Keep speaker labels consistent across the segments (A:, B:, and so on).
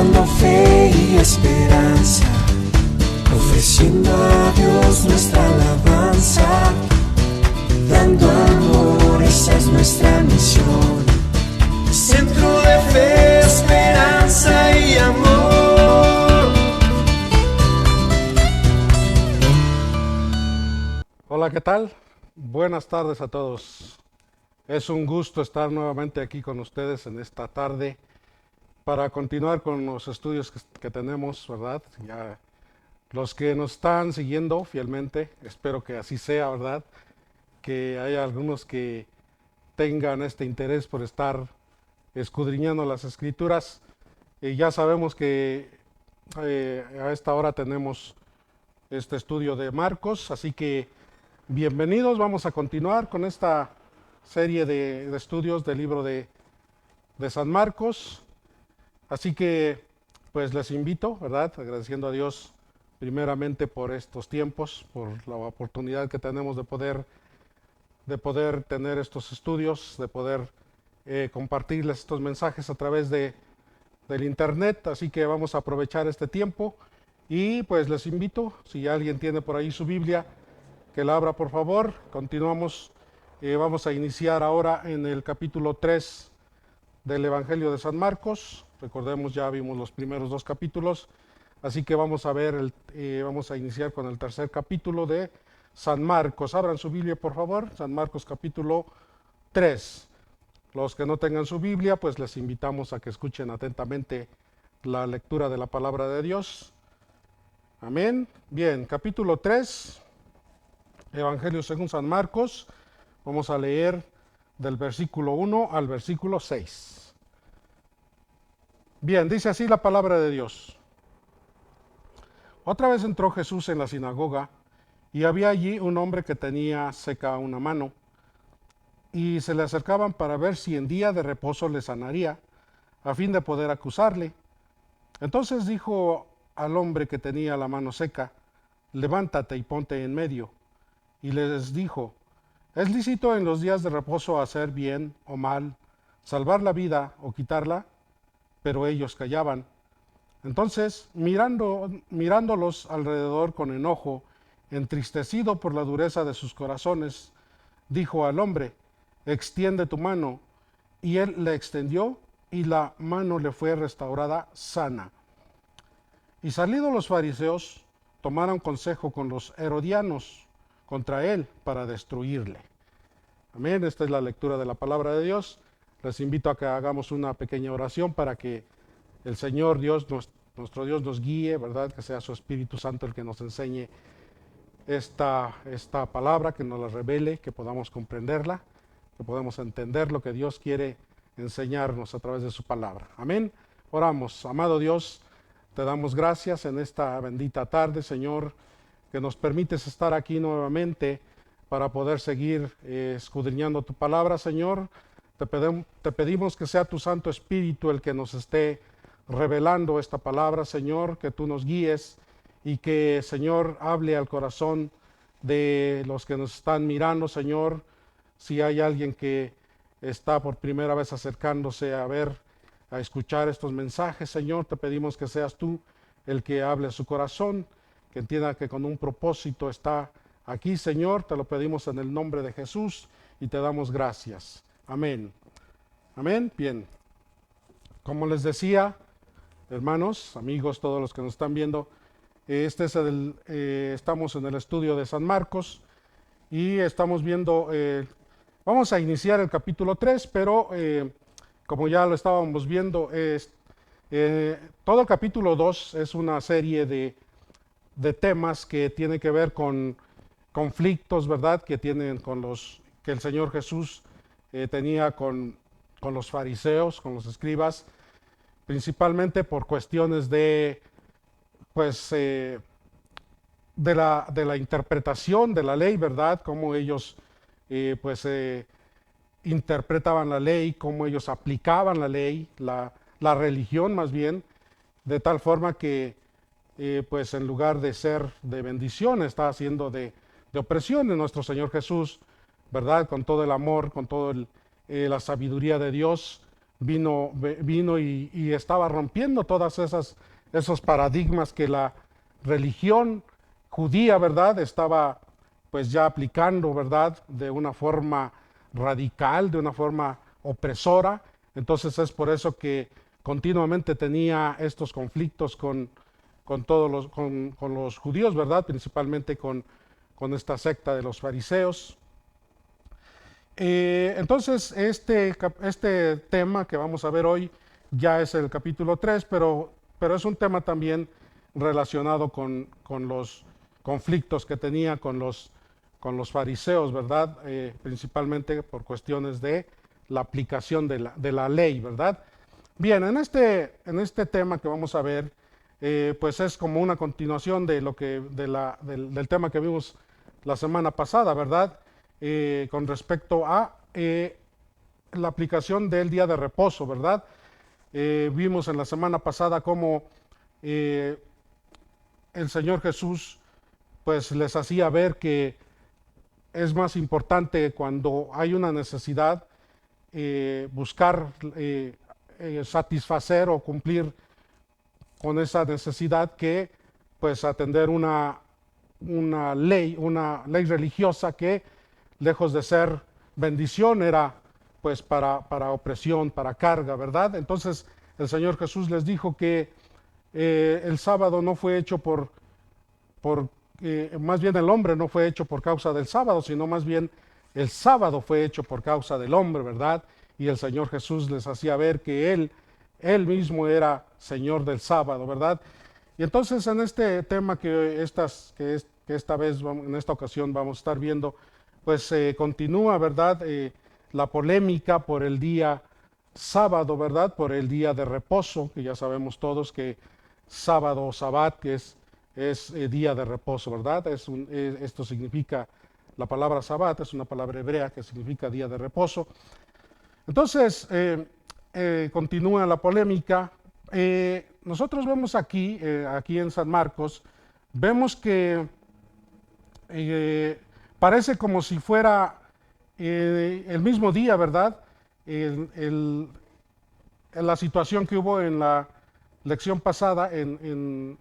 A: dando fe y esperanza, ofreciendo a Dios nuestra alabanza, dando amor, esa es nuestra misión. Centro de fe, esperanza y amor.
B: Hola, ¿qué tal? Buenas tardes a todos. Es un gusto estar nuevamente aquí con ustedes en esta tarde para continuar con los estudios que tenemos, ¿verdad? Ya los que nos están siguiendo fielmente, espero que así sea, ¿verdad? Que haya algunos que tengan este interés por estar escudriñando las escrituras. Y ya sabemos que a esta hora tenemos este estudio de Marcos, así que bienvenidos. Vamos a continuar con esta serie de estudios del libro de San Marcos. Así que pues les invito, ¿verdad? Agradeciendo a Dios primeramente por estos tiempos, por la oportunidad que tenemos de poder tener estos estudios, de poder compartirles estos mensajes a través del internet. Así que vamos a aprovechar este tiempo y pues les invito, si alguien tiene por ahí su Biblia, que la abra por favor. Continuamos, vamos a iniciar ahora en el capítulo 3 del Evangelio de San Marcos. Recordemos, ya vimos los primeros dos capítulos, así que vamos a ver, vamos a iniciar con el tercer capítulo de San Marcos. Abran su Biblia por favor, San Marcos capítulo 3. Los que no tengan su Biblia, pues les invitamos a que escuchen atentamente la lectura de la palabra de Dios. Amén. Bien, capítulo 3, Evangelio según San Marcos. Vamos a leer del versículo 1 al versículo 6. Bien, dice así la palabra de Dios. Otra vez entró Jesús en la sinagoga, y había allí un hombre que tenía seca una mano, y se le acercaban para ver si en día de reposo le sanaría, a fin de poder acusarle. Entonces dijo al hombre que tenía la mano seca: levántate y ponte en medio. Y les dijo: ¿es lícito en los días de reposo hacer bien o mal, salvar la vida o quitarla? Pero ellos callaban. Entonces, mirándolos alrededor con enojo, entristecido por la dureza de sus corazones, dijo al hombre: extiende tu mano. Y él la extendió, y la mano le fue restaurada sana. Y salidos los fariseos, tomaron consejo con los herodianos contra él para destruirle. Amén. Esta es la lectura de la palabra de Dios. Les invito a que hagamos una pequeña oración para que el Señor Dios, nuestro Dios, nos guíe, ¿verdad? Que sea su Espíritu Santo el que nos enseñe esta palabra, que nos la revele, que podamos comprenderla, que podamos entender lo que Dios quiere enseñarnos a través de su palabra. Amén. Oramos. Amado Dios, te damos gracias en esta bendita tarde, Señor, que nos permites estar aquí nuevamente para poder seguir escudriñando tu palabra, Señor. Te pedimos que sea tu Santo Espíritu el que nos esté revelando esta palabra, Señor, que tú nos guíes y que, Señor, hable al corazón de los que nos están mirando, Señor. Si hay alguien que está por primera vez acercándose a escuchar estos mensajes, Señor, te pedimos que seas tú el que hable a su corazón, que entienda que con un propósito está aquí, Señor. Te lo pedimos en el nombre de Jesús y te damos gracias. Amén. Amén. Bien. Como les decía, hermanos, amigos, todos los que nos están viendo, estamos en el estudio de San Marcos y estamos viendo, vamos a iniciar el capítulo 3, pero como ya lo estábamos viendo, todo el capítulo 2 es una serie de temas que tienen que ver con conflictos, ¿verdad? Que tienen que el Señor Jesús tenía con los fariseos, con los escribas, principalmente por cuestiones pues, de la interpretación de la ley, ¿verdad? Cómo ellos, pues, interpretaban la ley, cómo ellos aplicaban la ley, la religión más bien, de tal forma que, pues, en lugar de ser de bendición, está haciendo de opresión en nuestro Señor Jesús, ¿verdad? Con todo el amor, con toda la sabiduría de Dios, vino y estaba rompiendo todas esos paradigmas que la religión judía, ¿verdad?, estaba pues ya aplicando, ¿verdad?, de una forma radical, de una forma opresora. Entonces es por eso que continuamente tenía estos conflictos con todos con los judíos, ¿verdad?, principalmente con esta secta de los fariseos. Entonces, este tema que vamos a ver hoy ya es el capítulo 3, pero es un tema también relacionado con los conflictos que tenía con los fariseos, ¿verdad? Principalmente por cuestiones de la aplicación de la ley, ¿verdad? Bien, en este tema que vamos a ver, pues es como una continuación de del tema que vimos la semana pasada, ¿verdad? Con respecto a la aplicación del día de reposo, ¿verdad? Vimos en la semana pasada cómo el Señor Jesús pues les hacía ver que es más importante cuando hay una necesidad buscar satisfacer o cumplir con esa necesidad que pues atender una ley religiosa que lejos de ser bendición era pues para opresión, para carga, ¿verdad? Entonces el Señor Jesús les dijo que el sábado no fue hecho más bien el hombre no fue hecho por causa del sábado, sino más bien el sábado fue hecho por causa del hombre, ¿verdad? Y el Señor Jesús les hacía ver que Él mismo era Señor del sábado, ¿verdad? Y entonces en este tema que esta vez, en esta ocasión vamos a estar viendo, pues continúa, ¿verdad? La polémica por el día sábado, ¿verdad? Por el día de reposo, que ya sabemos todos que sábado o sabbat, que es día de reposo, ¿verdad? Esto significa, la palabra sabbat es una palabra hebrea que significa día de reposo. Entonces, continúa la polémica. Nosotros vemos aquí en San Marcos, vemos que parece como si fuera el mismo día, ¿verdad? En la situación que hubo en la lección pasada, en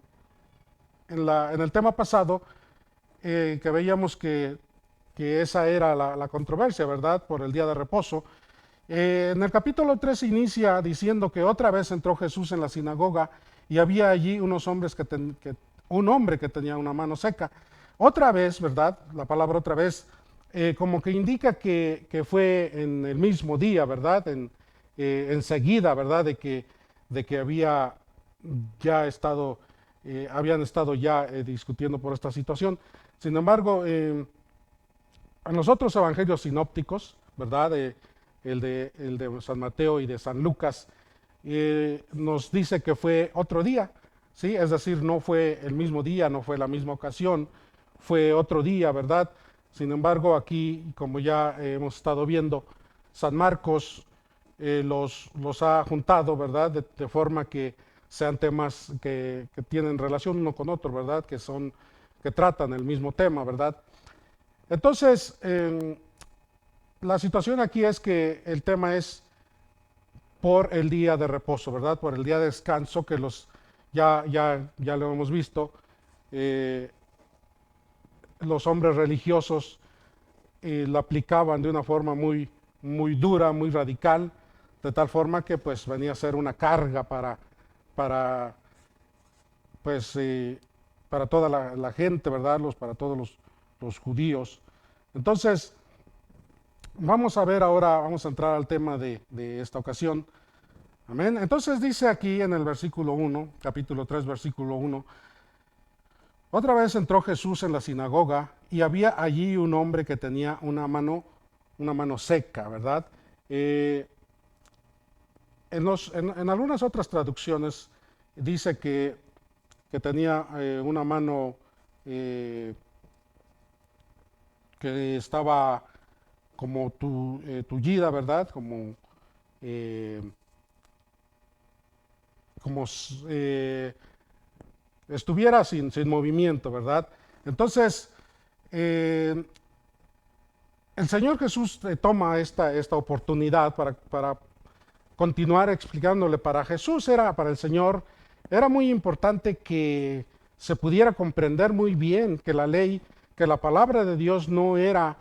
B: el tema pasado, que veíamos que esa era la controversia, ¿verdad? Por el día de reposo. En el capítulo 3 inicia diciendo que otra vez entró Jesús en la sinagoga y había allí unos hombres un hombre que tenía una mano seca. Otra vez, ¿verdad? La palabra otra vez, como que indica que fue en el mismo día, ¿verdad? Enseguida, ¿verdad? De que habían estado ya discutiendo por esta situación. Sin embargo, en los otros evangelios sinópticos, ¿verdad? El de San Mateo y de San Lucas, nos dice que fue otro día, ¿sí? Es decir, no fue el mismo día, no fue la misma ocasión, fue otro día, ¿verdad? Sin embargo, aquí, como ya hemos estado viendo, San Marcos los ha juntado, ¿verdad? De forma que sean temas que tienen relación uno con otro, ¿verdad? Que tratan el mismo tema, ¿verdad? Entonces, la situación aquí es que el tema es por el día de reposo, ¿verdad? Por el día de descanso que ya lo hemos visto. Los hombres religiosos lo aplicaban de una forma muy, muy dura, muy radical, de tal forma que pues venía a ser una carga para toda la gente, ¿verdad? Para todos los judíos. Entonces, vamos a ver ahora, vamos a entrar al tema de esta ocasión. Amén. Entonces dice aquí en el versículo 1, capítulo 3, versículo 1, otra vez entró Jesús en la sinagoga y había allí un hombre que tenía una mano seca, ¿verdad? En algunas otras traducciones dice que tenía una mano que estaba como tullida, ¿verdad? Como estuviera sin movimiento, ¿verdad? Entonces, el Señor Jesús toma esta oportunidad para continuar explicándole, para Jesús, para el Señor, era muy importante que se pudiera comprender muy bien que la ley, que la palabra de Dios no era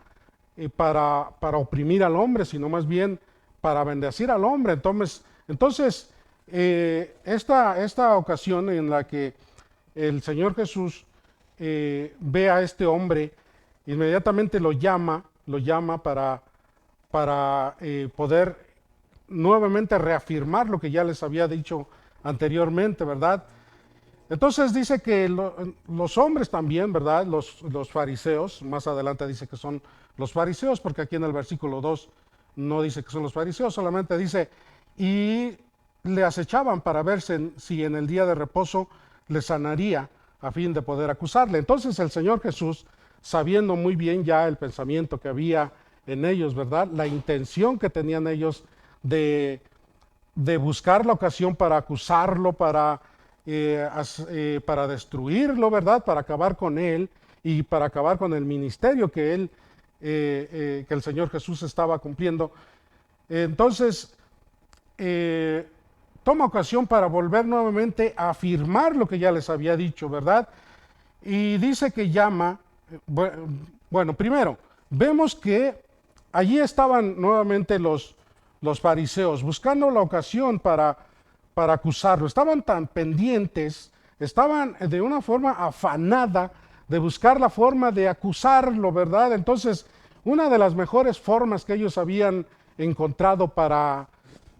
B: para oprimir al hombre, sino más bien para bendecir al hombre. Entonces esta ocasión en la que el Señor Jesús ve a este hombre, inmediatamente lo llama para poder nuevamente reafirmar lo que ya les había dicho anteriormente, ¿verdad? Entonces dice que los hombres también, ¿verdad? Los fariseos, más adelante dice que son los fariseos, porque aquí en el versículo 2 no dice que son los fariseos, solamente dice, y le acechaban para ver si en el día de reposo le sanaría a fin de poder acusarle. Entonces el Señor Jesús, sabiendo muy bien ya el pensamiento que había en ellos, ¿verdad? La intención que tenían ellos de buscar la ocasión para acusarlo, para destruirlo, ¿verdad? Para acabar con él y para acabar con el ministerio que el Señor Jesús estaba cumpliendo. Entonces, toma ocasión para volver nuevamente a afirmar lo que ya les había dicho, ¿verdad? Y dice que llama, bueno, primero, vemos que allí estaban nuevamente los fariseos buscando la ocasión para acusarlo. Estaban tan pendientes, estaban de una forma afanada de buscar la forma de acusarlo, ¿verdad? Entonces, una de las mejores formas que ellos habían encontrado para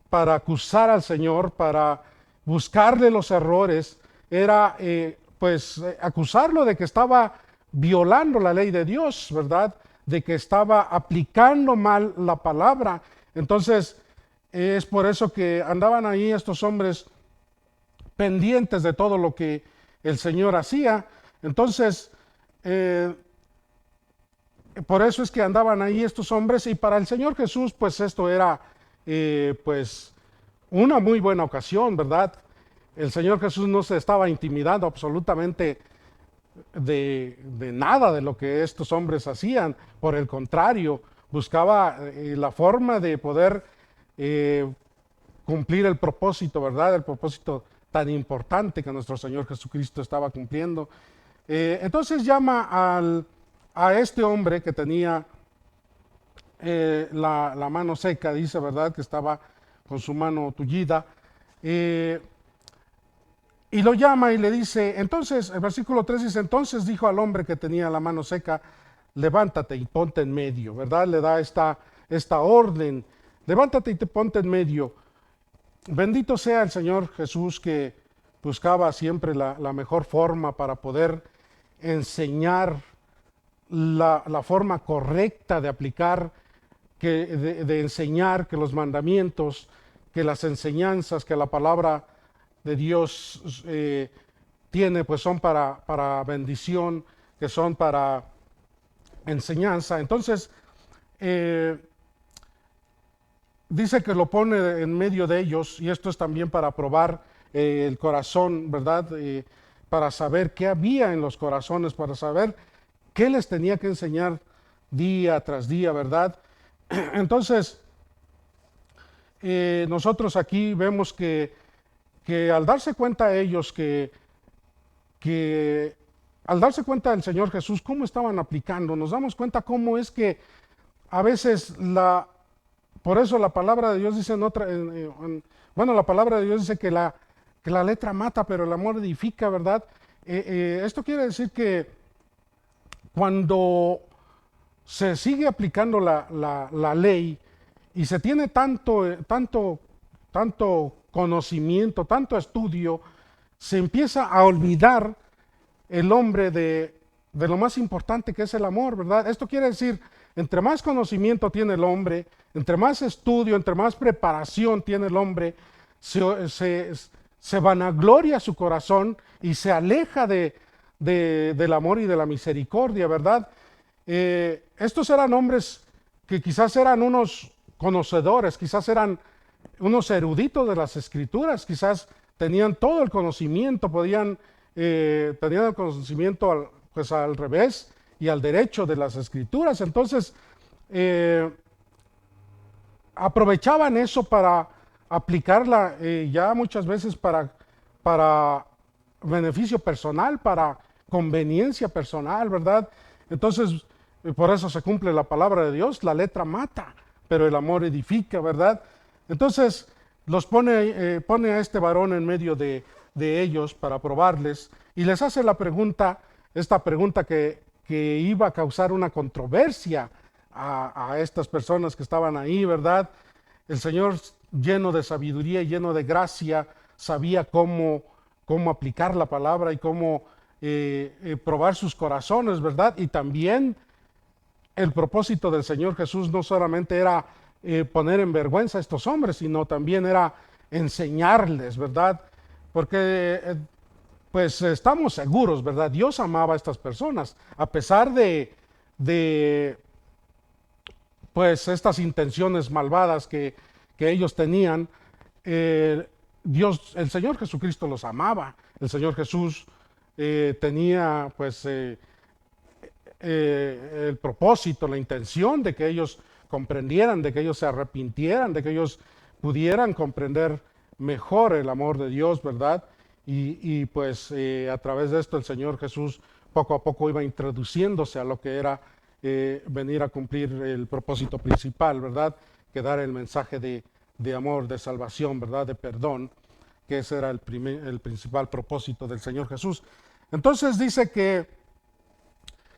B: acusar al Señor, para buscarle los errores, era acusarlo de que estaba violando la ley de Dios, ¿verdad? De que estaba aplicando mal la palabra. Entonces, es por eso que andaban ahí estos hombres pendientes de todo lo que el Señor hacía. Entonces, por eso es que andaban ahí estos hombres, y para el Señor Jesús, pues esto era una muy buena ocasión, ¿verdad? El Señor Jesús no se estaba intimidando absolutamente de nada de lo que estos hombres hacían. Por el contrario, buscaba la forma de poder cumplir el propósito, ¿verdad? El propósito tan importante que nuestro Señor Jesucristo estaba cumpliendo. Entonces llama a este hombre que tenía la mano seca, dice, ¿verdad? Que estaba con su mano tullida. Y lo llama y le dice, entonces, el versículo 3 dice, entonces dijo al hombre que tenía la mano seca, levántate y ponte en medio, ¿verdad? Le da esta orden, levántate y te ponte en medio. Bendito sea el Señor Jesús, que buscaba siempre la mejor forma para poder enseñar la forma correcta de aplicar, de enseñar que los mandamientos, que las enseñanzas, que la palabra de Dios tiene, pues son para bendición, que son para enseñanza. Entonces, dice que lo pone en medio de ellos, y esto es también para probar el corazón, ¿verdad? Para saber qué había en los corazones, para saber qué les tenía que enseñar día tras día, ¿verdad? Entonces, nosotros aquí vemos que al darse cuenta ellos que al darse cuenta del Señor Jesús cómo estaban aplicando, nos damos cuenta cómo es que a veces por eso la palabra de Dios dice la palabra de Dios dice que la letra mata, pero el amor edifica, ¿verdad? Esto quiere decir que cuando se sigue aplicando la ley y se tiene tanto conocimiento, tanto estudio, se empieza a olvidar el hombre de lo más importante, que es el amor, ¿verdad? Esto quiere decir, entre más conocimiento tiene el hombre, entre más estudio, entre más preparación tiene el hombre, se vanagloria su corazón y se aleja del amor y de la misericordia, ¿verdad? Estos eran hombres que quizás eran unos conocedores, quizás eran unos eruditos de las Escrituras, quizás tenían todo el conocimiento, tenían el conocimiento al revés y al derecho de las Escrituras. Entonces, aprovechaban eso para aplicarla ya muchas veces para beneficio personal, para conveniencia personal, ¿verdad? Entonces, por eso se cumple la palabra de Dios, la letra mata, pero el amor edifica, ¿verdad? Entonces, pone a este varón en medio de ellos para probarles y les hace la pregunta, esta pregunta que iba a causar una controversia a estas personas que estaban ahí, ¿verdad? El Señor, lleno de sabiduría y lleno de gracia, sabía cómo aplicar la palabra y cómo probar sus corazones, ¿verdad? Y también el propósito del Señor Jesús no solamente era poner en vergüenza a estos hombres, sino también era enseñarles, ¿verdad? Porque pues estamos seguros, ¿verdad? Dios amaba a estas personas, a pesar de pues estas intenciones malvadas que ellos tenían. Dios, el Señor Jesucristo los amaba. El Señor Jesús tenía pues el propósito, la intención de que ellos comprendieran, de que ellos se arrepintieran, de que ellos pudieran comprender mejor el amor de Dios, ¿verdad? Y pues a través de esto el Señor Jesús poco a poco iba introduciéndose a lo que era venir a cumplir el propósito principal, ¿verdad? Que dar el mensaje de amor, de salvación, ¿verdad? De perdón, que ese era el principal propósito del Señor Jesús. Entonces dice que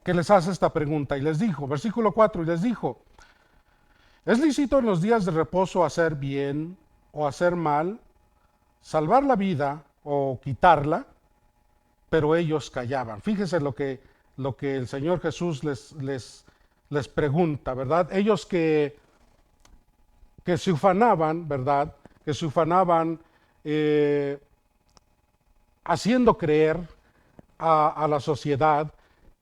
B: les hace esta pregunta y les dijo, versículo 4, y les dijo, ¿es lícito en los días de reposo hacer bien o hacer mal, salvar la vida o quitarla? Pero ellos callaban. Fíjese lo que el Señor Jesús les pregunta, ¿verdad? Ellos que se ufanaban, ¿verdad? Que se ufanaban haciendo creer a la sociedad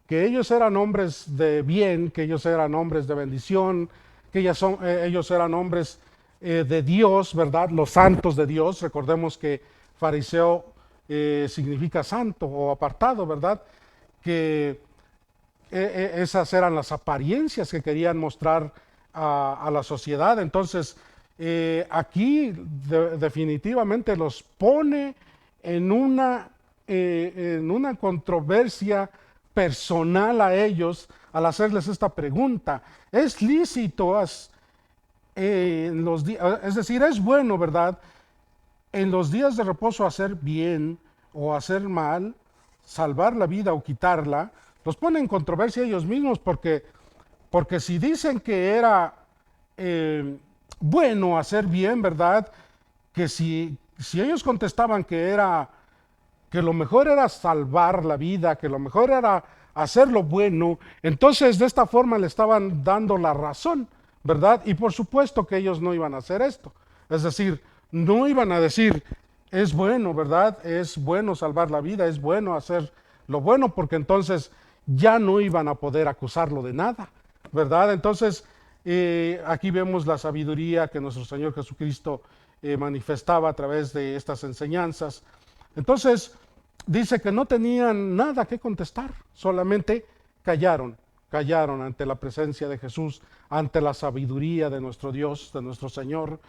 B: que ellos eran hombres de bien, que ellos eran hombres de bendición, que ellos eran hombres de Dios, ¿verdad? Los santos de Dios. Recordemos que fariseo significa santo o apartado, ¿verdad? Que esas eran las apariencias que querían mostrar a la sociedad. Entonces, aquí definitivamente los pone en una controversia personal a ellos al hacerles esta pregunta. ¿Es lícito en los días, es decir, es bueno, ¿verdad?, en los días de reposo hacer bien o hacer mal, salvar la vida o quitarla? Los pone en controversia ellos mismos porque si dicen que era bueno hacer bien, ¿verdad? Que si ellos contestaban que lo mejor era salvar la vida, que lo mejor era hacer lo bueno, entonces de esta forma le estaban dando la razón, ¿verdad? Y por supuesto que ellos no iban a hacer esto. Es decir, no iban a decir, es bueno, ¿verdad? Es bueno salvar la vida, es bueno hacer lo bueno, porque entonces ya no iban a poder acusarlo de nada, ¿verdad? Entonces, aquí vemos la sabiduría que nuestro Señor Jesucristo manifestaba a través de estas enseñanzas. Entonces, dice que no tenían nada que contestar, solamente callaron ante la presencia de Jesús, ante la sabiduría de nuestro Dios, de nuestro Señor,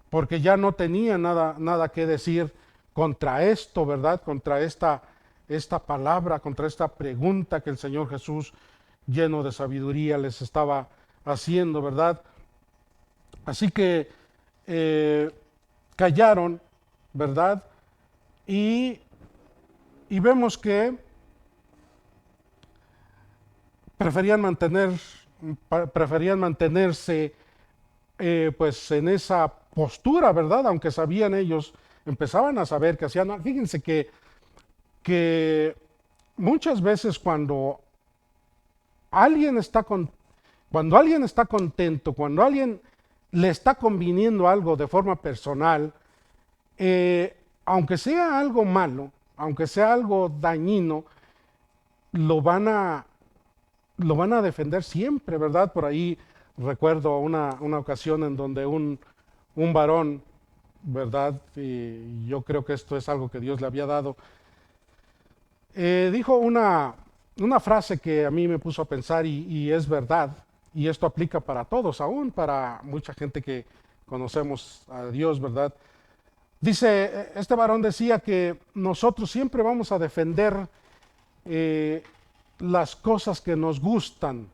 B: porque ya no tenían nada que decir contra esto, ¿verdad? Contra esta palabra, contra esta pregunta que el Señor Jesús, lleno de sabiduría, les estaba haciendo, ¿verdad? Así que callaron, ¿verdad? Y vemos que preferían mantenerse pues en esa postura, ¿verdad? Aunque sabían ellos, empezaban a saber que hacían. Fíjense que muchas veces cuando alguien está contento, cuando alguien le está conviniendo algo de forma personal, aunque sea algo malo, aunque sea algo dañino, lo van a defender siempre, ¿verdad? Por ahí recuerdo una ocasión en donde un varón, ¿verdad? Y yo creo que esto es algo que Dios le había dado, dijo una frase que a mí me puso a pensar y es verdad, y esto aplica para todos, aún para mucha gente que conocemos a Dios, ¿verdad? Dice, este varón decía que nosotros siempre vamos a defender las cosas que nos gustan,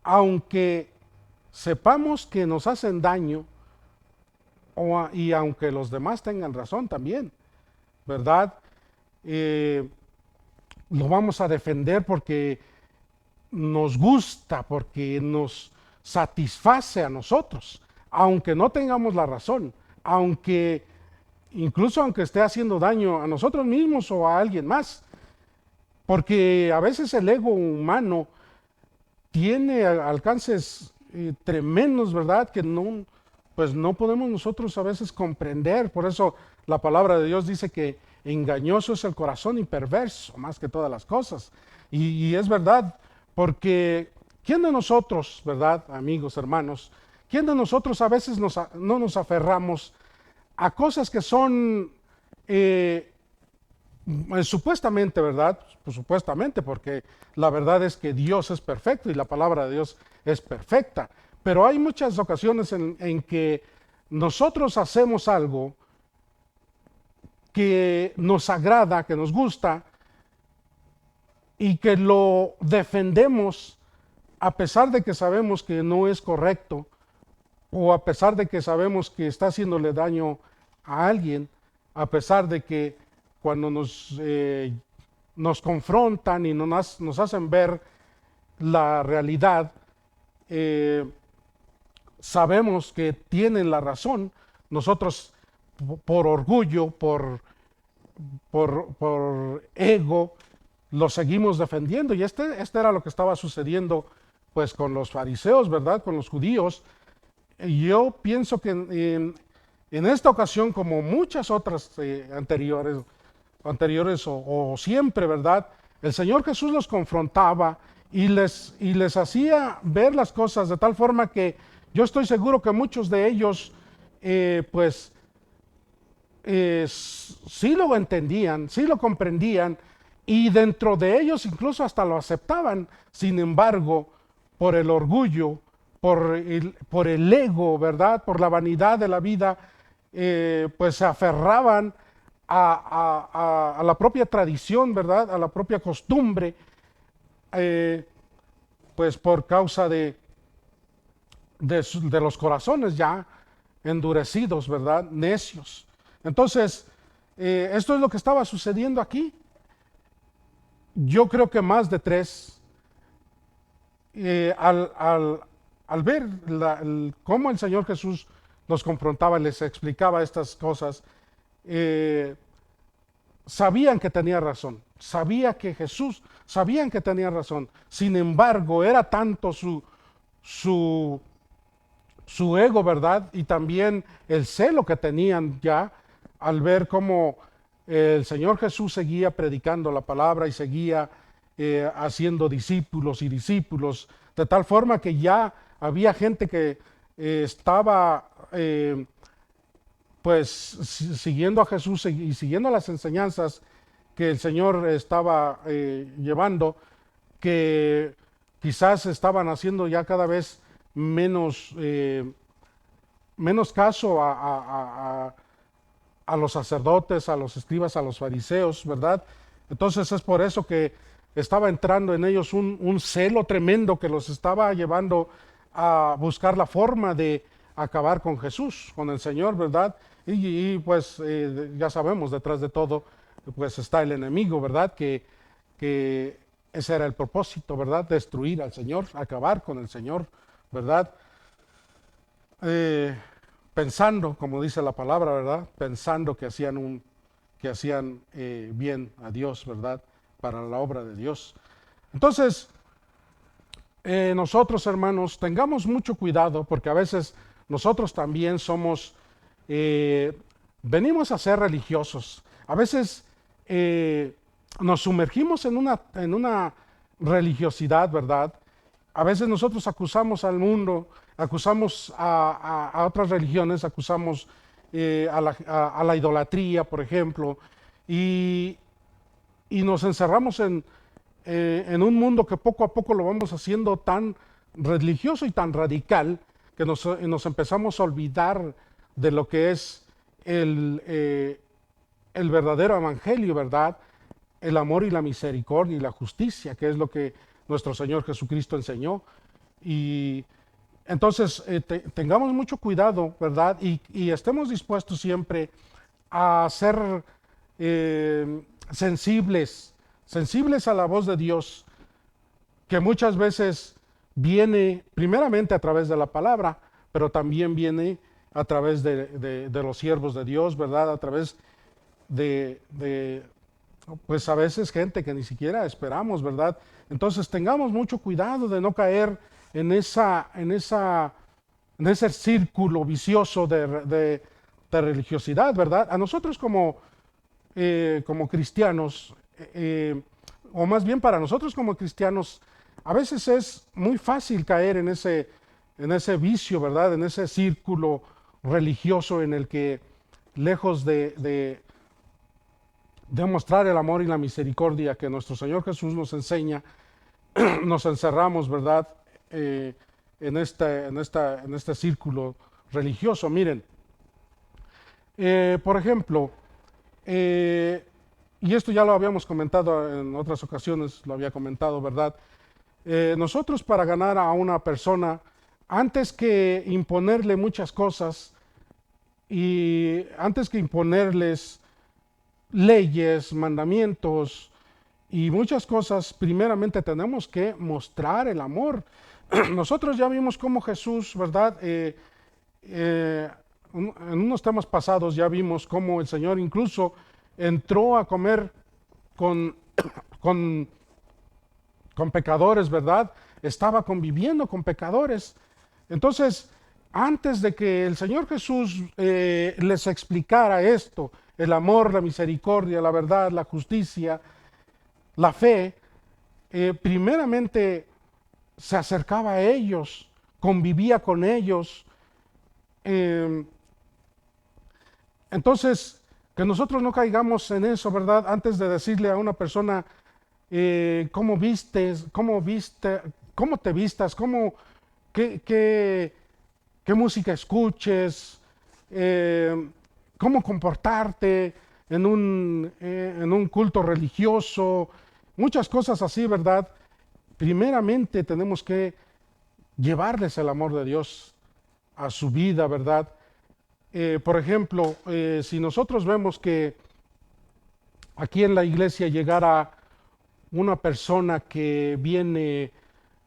B: aunque sepamos que nos hacen daño y aunque los demás tengan razón también, ¿verdad? Lo vamos a defender porque nos gusta, porque nos satisface a nosotros, aunque no tengamos la razón, incluso aunque esté haciendo daño a nosotros mismos o a alguien más, porque a veces el ego humano tiene alcances tremendos, ¿verdad? Que no, pues no podemos nosotros a veces comprender. Por eso la palabra de Dios dice que engañoso es el corazón y perverso, más que todas las cosas. Y es verdad, porque ¿quién de nosotros, verdad, amigos, hermanos, quién de nosotros a veces no nos aferramos a cosas que son supuestamente, ¿verdad? Pues supuestamente, porque la verdad es que Dios es perfecto y la palabra de Dios es perfecta. Pero hay muchas ocasiones en que nosotros hacemos algo que nos agrada, que nos gusta, y que lo defendemos a pesar de que sabemos que no es correcto, o a pesar de que sabemos que está haciéndole daño a alguien, a pesar de que cuando nos confrontan y nos hacen ver la realidad, sabemos que tienen la razón, nosotros por orgullo, por ego, lo seguimos defendiendo. Y este era lo que estaba sucediendo pues con los fariseos, ¿verdad? Con los judíos. Y yo pienso que en esta ocasión, como muchas otras anteriores o siempre, ¿verdad? El Señor Jesús los confrontaba y les hacía ver las cosas de tal forma que yo estoy seguro que muchos de ellos sí lo entendían, sí lo comprendían, y dentro de ellos incluso hasta lo aceptaban. Sin embargo, por el orgullo, por el ego, ¿verdad? Por la vanidad de la vida, pues se aferraban a la propia tradición, ¿verdad? A la propia costumbre, pues por causa de los corazones ya endurecidos, ¿verdad? Necios. Entonces, esto es lo que estaba sucediendo aquí. Yo creo que más de tres, al ver cómo el Señor Jesús los confrontaba, les explicaba estas cosas, sabían que tenía razón, sabían que tenía razón. Sin embargo, era tanto su ego, ¿verdad? Y también el celo que tenían ya al ver cómo el Señor Jesús seguía predicando la palabra y seguía haciendo discípulos y discípulos, de tal forma que ya había gente que estaba pues siguiendo a Jesús y siguiendo las enseñanzas que el Señor estaba llevando, que quizás estaban haciendo ya cada vez menos caso a los sacerdotes, a los escribas, a los fariseos, ¿verdad? Entonces es por eso que estaba entrando en ellos un celo tremendo que los estaba llevando a buscar la forma de acabar con Jesús, con el Señor, ¿verdad? Y pues ya sabemos, detrás de todo, pues está el enemigo, ¿verdad? Que ese era el propósito, ¿verdad? Destruir al Señor, acabar con el Señor, ¿verdad? Pensando, como dice la palabra, ¿verdad? Pensando que hacían bien a Dios, ¿verdad? Para la obra de Dios. Entonces, nosotros, hermanos, tengamos mucho cuidado, porque a veces nosotros también venimos a ser religiosos. A veces nos sumergimos en una religiosidad, ¿verdad? A veces nosotros acusamos al mundo, acusamos a otras religiones, acusamos a la idolatría, por ejemplo, y nos encerramos en un mundo que poco a poco lo vamos haciendo tan religioso y tan radical, que nos empezamos a olvidar de lo que es el verdadero evangelio, ¿verdad? El amor y la misericordia y la justicia, que es lo que nuestro Señor Jesucristo enseñó. Y entonces tengamos mucho cuidado, ¿verdad? Y estemos dispuestos siempre a ser sensibles a la voz de Dios, que muchas veces viene primeramente a través de la palabra, pero también viene a través de los siervos de Dios, ¿verdad? A través pues a veces gente que ni siquiera esperamos, ¿verdad? Entonces tengamos mucho cuidado de no caer en ese círculo vicioso de religiosidad, ¿verdad? A nosotros como cristianos, o más bien para nosotros como cristianos, a veces es muy fácil caer en ese vicio, ¿verdad? En ese círculo religioso en el que lejos de mostrar el amor y la misericordia que nuestro Señor Jesús nos enseña, nos encerramos, ¿verdad? En este círculo religioso. Miren, por ejemplo, y esto ya lo habíamos comentado en otras ocasiones, lo había comentado, ¿verdad? Nosotros para ganar a una persona, antes que imponerle muchas cosas y antes que imponerles leyes, mandamientos y muchas cosas, primeramente tenemos que mostrar el amor. Nosotros ya vimos cómo Jesús, ¿verdad? En unos temas pasados ya vimos cómo el Señor incluso entró a comer con, con, con pecadores, ¿verdad? Estaba conviviendo con pecadores. Entonces, antes de que el Señor Jesús les explicara esto, el amor, la misericordia, la verdad, la justicia, la fe, primeramente se acercaba a ellos, convivía con ellos. Entonces, que nosotros no caigamos en eso, ¿verdad? Antes de decirle a una persona cómo vistes, cómo te vistas, qué música escuches, cómo comportarte en un culto religioso, muchas cosas así, ¿verdad? Primeramente tenemos que llevarles el amor de Dios a su vida, ¿verdad? Por ejemplo, si nosotros vemos que aquí en la iglesia llegara una persona que viene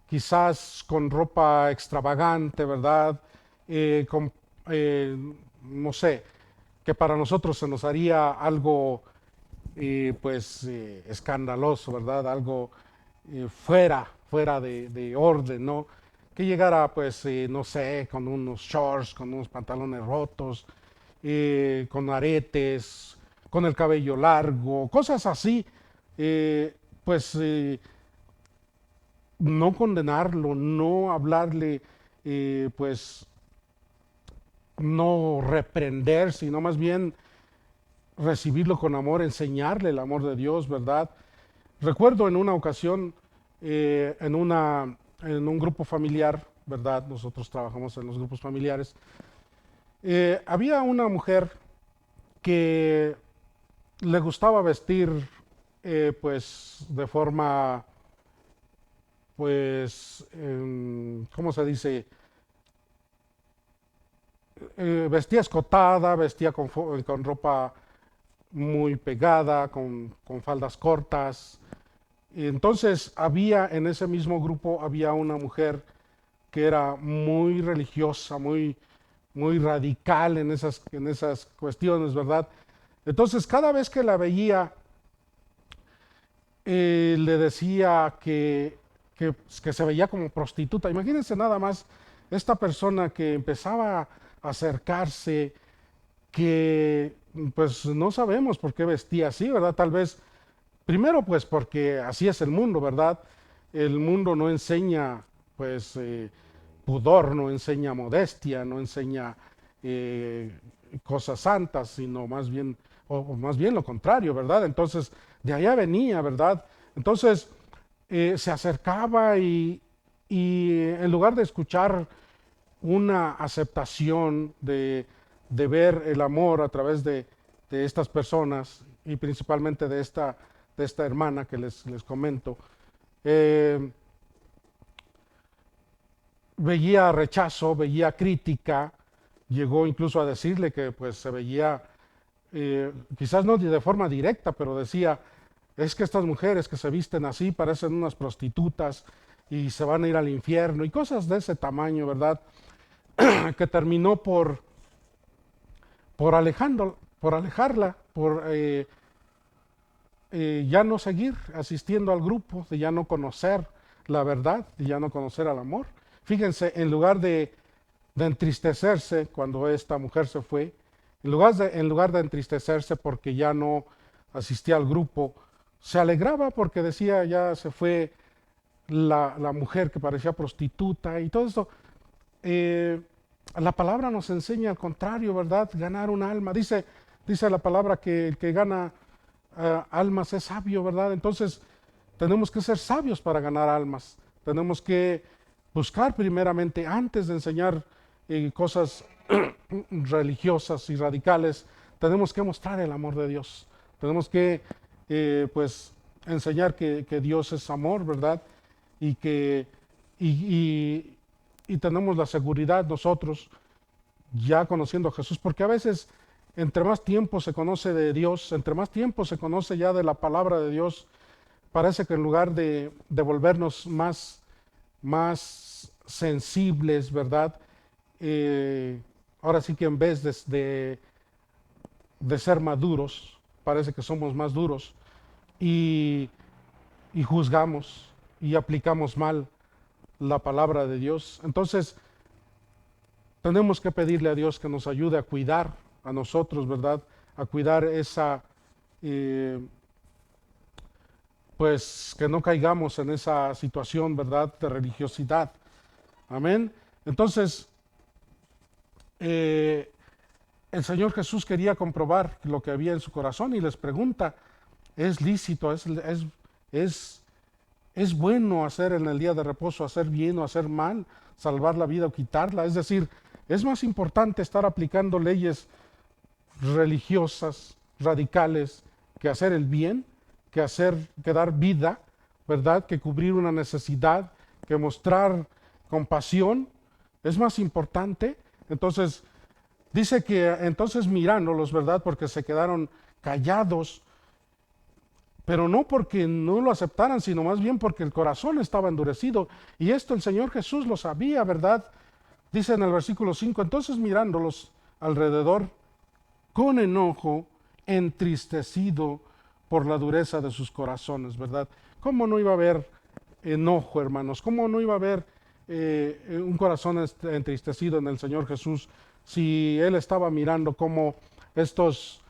B: quizás con ropa extravagante, ¿verdad? No sé, que para nosotros se nos haría algo escandaloso, ¿verdad? Algo fuera de orden, ¿no? Que llegara, pues, no sé, con unos shorts, con unos pantalones rotos, con aretes, con el cabello largo, cosas así, pues no condenarlo, no hablarle, pues no reprender, sino más bien recibirlo con amor, enseñarle el amor de Dios, ¿verdad? Recuerdo en una ocasión, en un grupo familiar, ¿verdad? Nosotros trabajamos en los grupos familiares. Había una mujer que le gustaba vestir, pues, de forma, pues, ¿cómo se dice? Vestía escotada, vestía con ropa muy pegada, con faldas cortas. Y entonces había en ese mismo grupo, había una mujer que era muy religiosa, muy radical en esas cuestiones, ¿verdad? Entonces cada vez que la veía, le decía que se veía como prostituta. Imagínense nada más esta persona que empezaba a acercarse, que pues no sabemos por qué vestía así, ¿verdad? Tal vez, primero pues porque así es el mundo, ¿verdad? El mundo no enseña pues pudor, no enseña modestia, no enseña cosas santas, sino más bien, o más bien lo contrario, ¿verdad? Entonces, de allá venía, ¿verdad? Entonces, se acercaba y en lugar de escuchar una aceptación de ver el amor a través de estas personas y principalmente de esta hermana que les comento. Veía rechazo, veía crítica, llegó incluso a decirle que pues se veía, quizás no de forma directa, pero decía, es que estas mujeres que se visten así parecen unas prostitutas y se van a ir al infierno y cosas de ese tamaño, ¿verdad? Que terminó por alejarla, ya no seguir asistiendo al grupo, de ya no conocer la verdad, de ya no conocer al amor. Fíjense, en lugar de entristecerse cuando esta mujer se fue, en lugar de entristecerse porque ya no asistía al grupo, se alegraba porque decía, ya se fue la mujer que parecía prostituta y todo esto. La palabra nos enseña al contrario, ¿verdad? Ganar un alma. Dice la palabra que el que gana almas es sabio, ¿verdad? Entonces tenemos que ser sabios para ganar almas. Tenemos que buscar primeramente, antes de enseñar cosas religiosas y radicales, tenemos que mostrar el amor de Dios. Tenemos que pues enseñar que Dios es amor, ¿verdad? Y que y tenemos la seguridad nosotros ya conociendo a Jesús, porque a veces entre más tiempo se conoce de Dios, entre más tiempo se conoce ya de la palabra de Dios, parece que en lugar de volvernos más sensibles, ¿verdad? Ahora sí que en vez de ser maduros, parece que somos más duros y juzgamos y aplicamos mal la palabra de Dios. Entonces, tenemos que pedirle a Dios que nos ayude a cuidar a nosotros, ¿verdad? A cuidar esa, pues que no caigamos en esa situación, ¿verdad? De religiosidad. Amén. Entonces, el Señor Jesús quería comprobar lo que había en su corazón y les pregunta, ¿es lícito, es bueno hacer en el día de reposo, hacer bien o hacer mal, salvar la vida o quitarla? Es decir, es más importante estar aplicando leyes religiosas, radicales, que hacer el bien, que dar vida, ¿verdad? Que cubrir una necesidad, que mostrar compasión, es más importante. Entonces, dice que entonces mirándolos, ¿verdad? Porque se quedaron callados, pero no porque no lo aceptaran, sino más bien porque el corazón estaba endurecido. Y esto el Señor Jesús lo sabía, ¿verdad? Dice en el versículo 5, entonces mirándolos alrededor, con enojo, entristecido por la dureza de sus corazones, ¿verdad? ¿Cómo no iba a haber enojo, hermanos? ¿Cómo no iba a haber un corazón entristecido en el Señor Jesús si Él estaba mirando cómo estos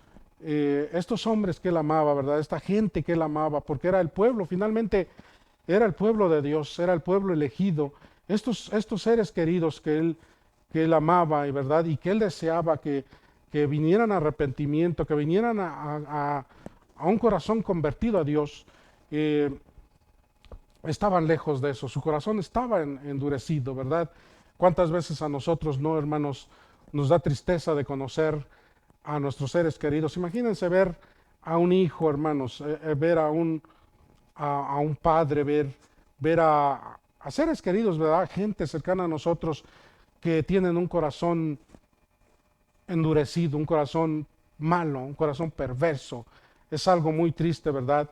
B: hombres que Él amaba, ¿verdad? Esta gente que Él amaba, porque era el pueblo, finalmente era el pueblo de Dios, era el pueblo elegido, estos seres queridos que Él amaba, ¿verdad? Y que Él deseaba que vinieran a arrepentimiento, que vinieran a un corazón convertido a Dios, estaban lejos de eso, su corazón estaba endurecido, ¿verdad? ¿Cuántas veces a nosotros, no, hermanos, nos da tristeza de conocer a nuestros seres queridos? Imagínense ver a un hijo, hermanos, ver a un padre, ver a seres queridos, ¿verdad? Gente cercana a nosotros que tienen un corazón endurecido, un corazón malo, un corazón perverso. Es algo muy triste, ¿verdad?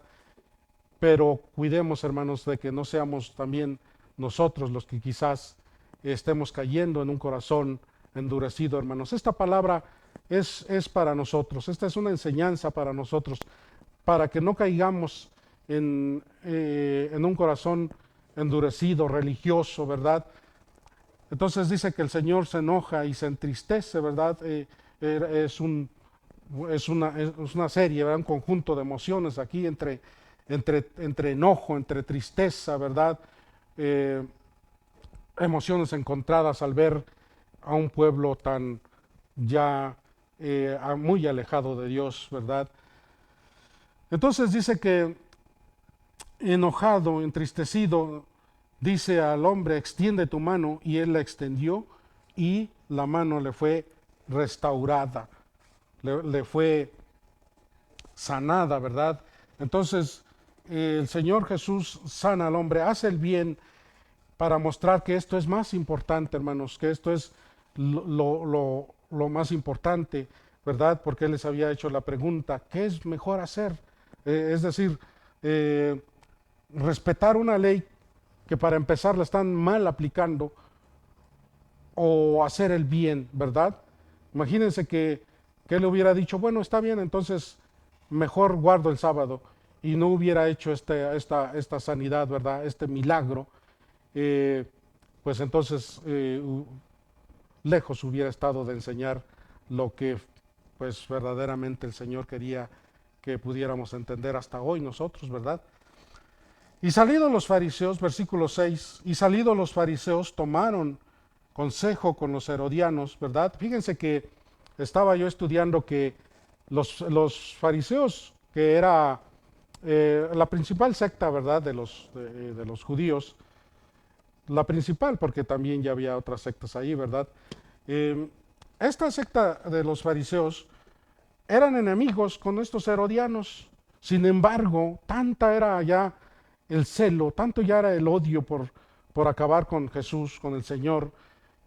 B: Pero cuidemos, hermanos, de que no seamos también nosotros los que quizás estemos cayendo en un corazón endurecido, hermanos. Esta palabra es para nosotros, esta es una enseñanza para nosotros, para que no caigamos en un corazón endurecido, religioso, ¿verdad? Entonces dice que el Señor se enoja y se entristece, ¿verdad? Es una serie, ¿verdad? Un conjunto de emociones aquí entre enojo, entre tristeza, ¿verdad? Emociones encontradas al ver a un pueblo tan ya muy alejado de Dios, ¿verdad? Entonces dice que enojado, entristecido, dice al hombre, extiende tu mano, y él la extendió y la mano le fue restaurada, le fue sanada, ¿verdad? Entonces, el Señor Jesús sana al hombre, hace el bien para mostrar que esto es más importante, hermanos, que esto es lo más importante, ¿verdad? Porque Él les había hecho la pregunta, ¿qué es mejor hacer? Es decir, respetar una ley que para empezar la están mal aplicando, o hacer el bien, ¿verdad? Imagínense que Él hubiera dicho, bueno, está bien, entonces mejor guardo el sábado, y no hubiera hecho esta sanidad, ¿verdad? Este milagro, pues entonces lejos hubiera estado de enseñar lo que pues verdaderamente el Señor quería que pudiéramos entender hasta hoy nosotros, ¿verdad? Y salidos los fariseos, versículo 6, y salidos los fariseos tomaron consejo con los herodianos, ¿verdad? Fíjense que estaba yo estudiando que los fariseos, que era la principal secta, ¿verdad?, de los judíos, la principal, porque también ya había otras sectas ahí, ¿verdad? Esta secta de los fariseos eran enemigos con estos herodianos. Sin embargo, tanta era ya el celo, tanto ya era el odio por acabar con Jesús, con el Señor,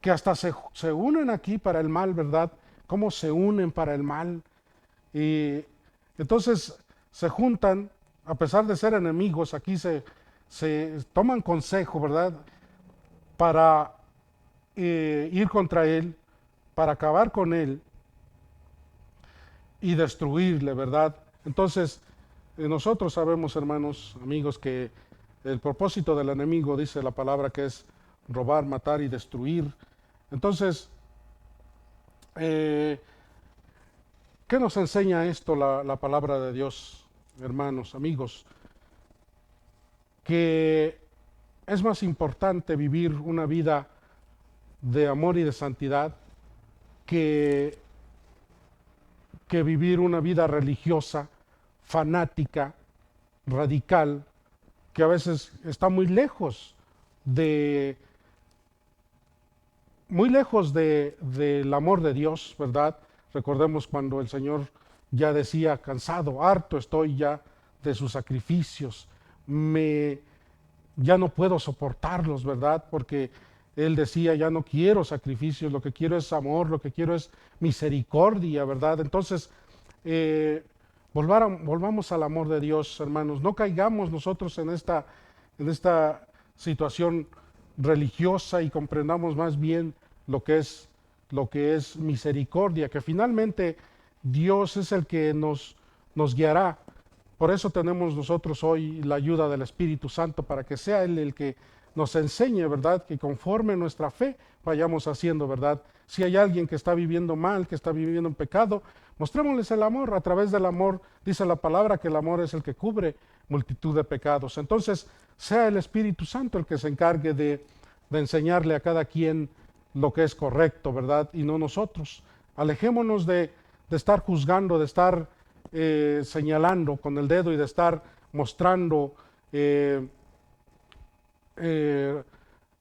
B: que hasta se unen aquí para el mal, ¿verdad? ¿Cómo se unen para el mal? Y entonces se juntan, a pesar de ser enemigos, aquí se toman consejo, ¿verdad? Para ir contra Él, para acabar con Él y destruirle, ¿verdad? Entonces, nosotros sabemos, hermanos, amigos, que el propósito del enemigo, dice la palabra, que es robar, matar y destruir. Entonces, ¿qué nos enseña esto la palabra de Dios, hermanos, amigos? Que es más importante vivir una vida de amor y de santidad que vivir una vida religiosa, fanática, radical, que a veces está muy lejos del amor de Dios, ¿verdad? Recordemos cuando el Señor ya decía, cansado, harto estoy ya de sus sacrificios, ya no puedo soportarlos, ¿verdad? Porque Él decía, ya no quiero sacrificios, lo que quiero es amor, lo que quiero es misericordia, ¿verdad? Entonces, volvamos al amor de Dios, hermanos. No caigamos nosotros en esta situación religiosa y comprendamos más bien lo que es misericordia, que finalmente Dios es el que nos guiará. Por eso tenemos nosotros hoy la ayuda del Espíritu Santo, para que sea Él el que nos enseñe, ¿verdad? Que conforme nuestra fe vayamos haciendo, ¿verdad? Si hay alguien que está viviendo mal, que está viviendo en pecado, mostrémosles el amor. A través del amor, dice la palabra, que el amor es el que cubre multitud de pecados. Entonces, sea el Espíritu Santo el que se encargue de enseñarle a cada quien lo que es correcto, ¿verdad? Y no nosotros. Alejémonos de estar juzgando, de estar señalando con el dedo y de estar mostrando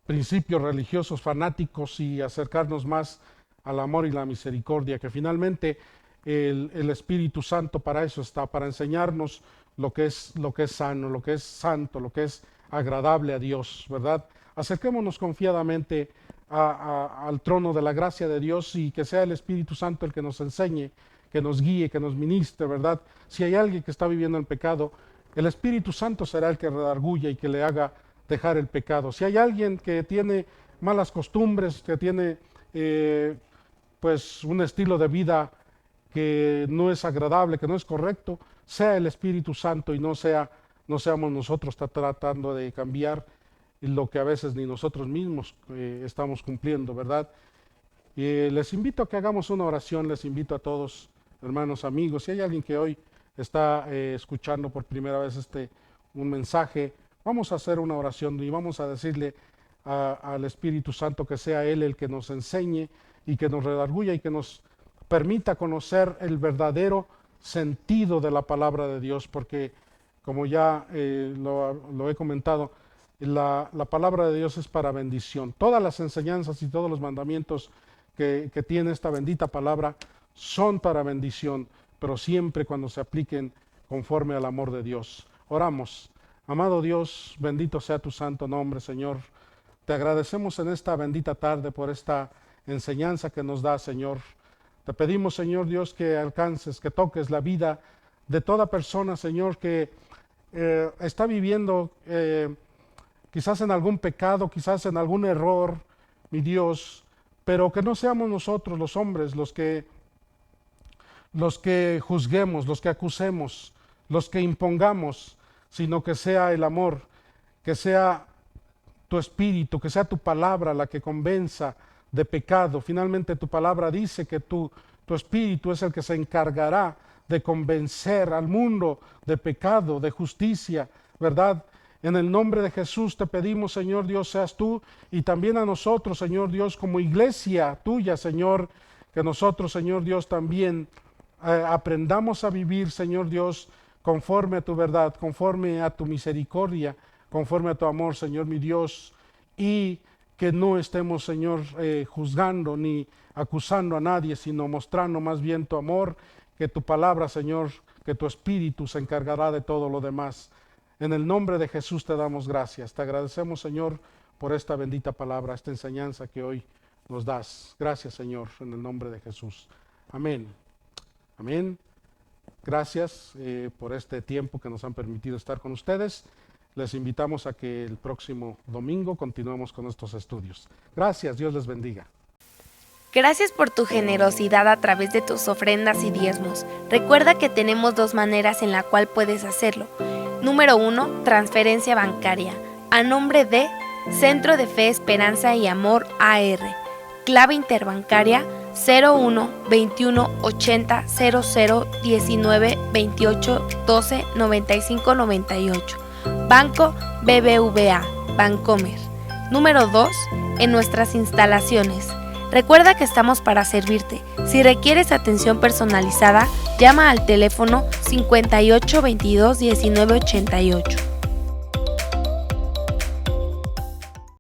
B: principios religiosos fanáticos, y acercarnos más al amor y la misericordia, que finalmente el Espíritu Santo para eso está, para enseñarnos lo que es sano, lo que es santo, lo que es agradable a Dios, ¿verdad? Acerquémonos confiadamente al trono de la gracia de Dios, y que sea el Espíritu Santo el que nos enseñe, que nos guíe, que nos ministre, ¿verdad? Si hay alguien que está viviendo en pecado, el Espíritu Santo será el que redarguya y que le haga dejar el pecado. Si hay alguien que tiene malas costumbres, que tiene pues un estilo de vida que no es agradable, que no es correcto, sea el Espíritu Santo y no seamos nosotros tratando de cambiar lo que a veces ni nosotros mismos estamos cumpliendo, ¿verdad? Les invito a que hagamos una oración, les invito a todos, hermanos, amigos. Si hay alguien que hoy está escuchando por primera vez un mensaje, vamos a hacer una oración y vamos a decirle al Espíritu Santo que sea Él el que nos enseñe y que nos redarguya y que nos permita conocer el verdadero sentido de la palabra de Dios, porque como ya lo he comentado, La palabra de Dios es para bendición. Todas las enseñanzas y todos los mandamientos que tiene esta bendita palabra son para bendición, pero siempre cuando se apliquen conforme al amor de Dios. Oramos. Amado Dios, bendito sea tu santo nombre, Señor. Te agradecemos en esta bendita tarde por esta enseñanza que nos da, Señor. Te pedimos, Señor Dios, que alcances, que toques la vida de toda persona, Señor, que está viviendo quizás en algún pecado, quizás en algún error, mi Dios, pero que no seamos nosotros los hombres los que juzguemos, los que acusemos, los que impongamos, sino que sea el amor, que sea tu espíritu, que sea tu palabra la que convenza de pecado. Finalmente tu palabra dice que tu espíritu es el que se encargará de convencer al mundo de pecado, de justicia, ¿verdad? En el nombre de Jesús te pedimos, Señor Dios, seas tú y también a nosotros, Señor Dios, como iglesia tuya, Señor, que nosotros, Señor Dios, también aprendamos a vivir, Señor Dios, conforme a tu verdad, conforme a tu misericordia, conforme a tu amor, Señor mi Dios, y que no estemos, Señor, juzgando ni acusando a nadie, sino mostrando más bien tu amor, que tu palabra, Señor, que tu espíritu se encargará de todo lo demás. En el nombre de Jesús te damos gracias. Te agradecemos, Señor, por esta bendita palabra, esta enseñanza que hoy nos das. Gracias, Señor, en el nombre de Jesús. Amén. Amén. Gracias por este tiempo que nos han permitido estar con ustedes. Les invitamos a que el próximo domingo continuemos con estos estudios. Gracias, Dios les bendiga.
C: Gracias por tu generosidad a través de tus ofrendas y diezmos. Recuerda que tenemos 2 maneras en la cual puedes hacerlo. Número 1, transferencia bancaria, a nombre de Centro de Fe, Esperanza y Amor AR. Clave interbancaria 01 21 80 00 19 28 12 95 98. Banco BBVA, Bancomer. Número 2, en nuestras instalaciones. Recuerda que estamos para servirte. Si requieres atención personalizada, llama al teléfono 58 22 19 88.